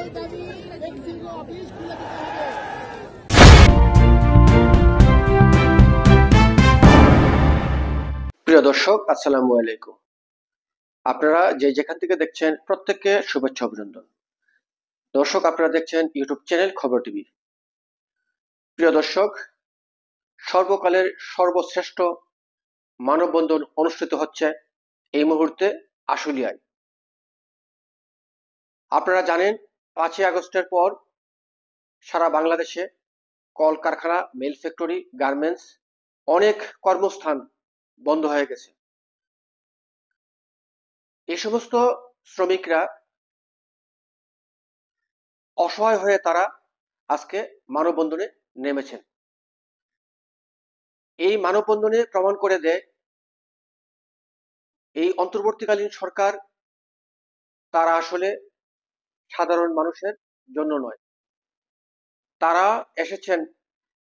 প্রিয় দর্শক, আসসালামু আলাইকুম। আপনারা যেখান থেকে দেখছেন প্রত্যেককে শুভেচ্ছা অভিনন্দন। দর্শক, আপনারা দেখছেন ইউটিউব চ্যানেল খবর টিভি। প্রিয় দর্শক, সর্বকালের সর্বশ্রেষ্ঠ মানববন্ধন অনুষ্ঠিত হচ্ছে এই মুহূর্তে আশুলিয়ায়। আপনারা জানেন 5ই আগস্টের পর সারা বাংলাদেশে কলকারখানা, মিল ফ্যাক্টরি, গার্মেন্টস অনেক কর্মস্থান বন্ধ হয়ে গেছে। এই সমস্ত শ্রমিকরা অসহায় হয়ে তারা আজকে মানববন্ধনে নেমেছেন। এই মানববন্ধনে প্রমাণ করে দেয় এই অন্তর্বর্তীকালীন সরকার তারা আসলে সাধারণ মানুষের জন্য নয়। তারা এসেছেন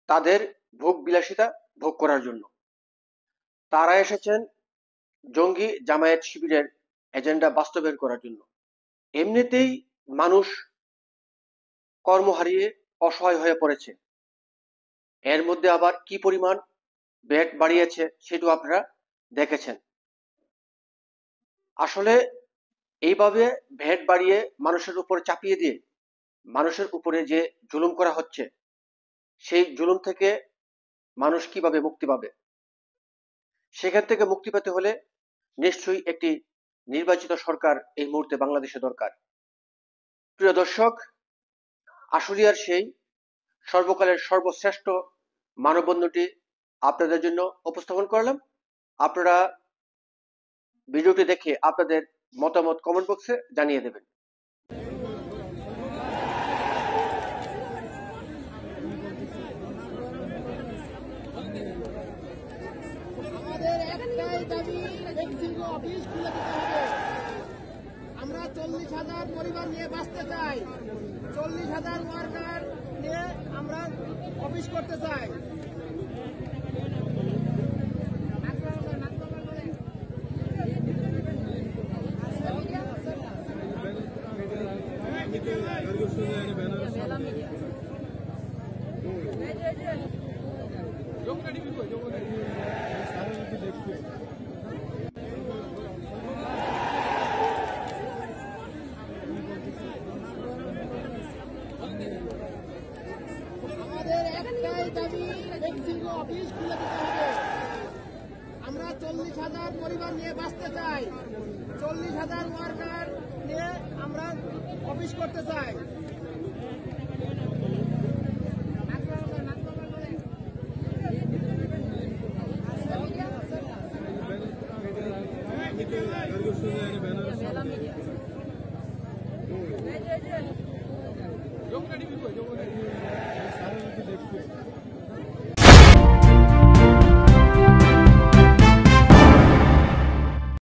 তাদের ভোগ বিলাসিতা ভোগ করার জন্য। তারা এসেছেন জঙ্গি জামায়াত শিবিরের এজেন্ডা বাস্তবায়ন করার জন্য। এমনিতেই মানুষ কর্ম হারিয়ে অসহায় হয়ে পড়েছে, এর মধ্যে আবার কি পরিমাণ ভ্যাট বাড়িয়েছে সেটাও আপনারা দেখেছেন। আসলে এইভাবে ভ্যাট বাড়িয়ে মানুষের উপর চাপিয়ে দিয়ে মানুষের উপরে যে জুলুম করা হচ্ছে, সেই জুলুম থেকে মানুষ কিভাবে মুক্তি পাবে? সেখান থেকে মুক্তি পেতে হলে নিশ্চয়ই একটি নির্বাচিত সরকার এই মুহূর্তে বাংলাদেশে দরকার। প্রিয় দর্শক, আশুলিয়ার সেই সর্বকালের সর্বশ্রেষ্ঠ মানববন্ধনটি আপনাদের জন্য উপস্থাপন করলাম। আপনারা ভিডিওটি দেখে আপনাদের মতামত কমেন্ট বক্সে জানিয়ে দেবেন। আমাদের একটাই দাবি, এক্সিগো অফিস খুলে দিতে হবে। আমরা 40,000 পরিবার নিয়ে বাঁচতে চাই। 40,000 ওয়ার্কার নিয়ে আমরা অফিস করতে চাই। আমাদের একটাই দাবি, এক্সিগো অফিস খুলে দিতে হবে। আমরা 40,000 পরিবার নিয়ে বাঁচতে চাই। 40,000 ওয়ার্কার নিয়ে আমরা অফিস করতে চাই।